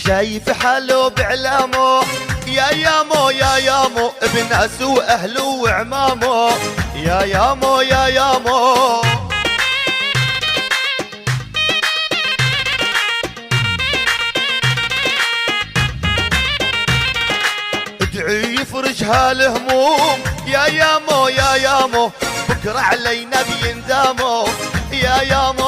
شايف حاله بعلامه يا يامو يا يامو بناس واهله وعمامه يا يامو يا يامو. ادعي يفرج هالهموم يا يامو يا يامو بكره علينا بيندامو يا يامو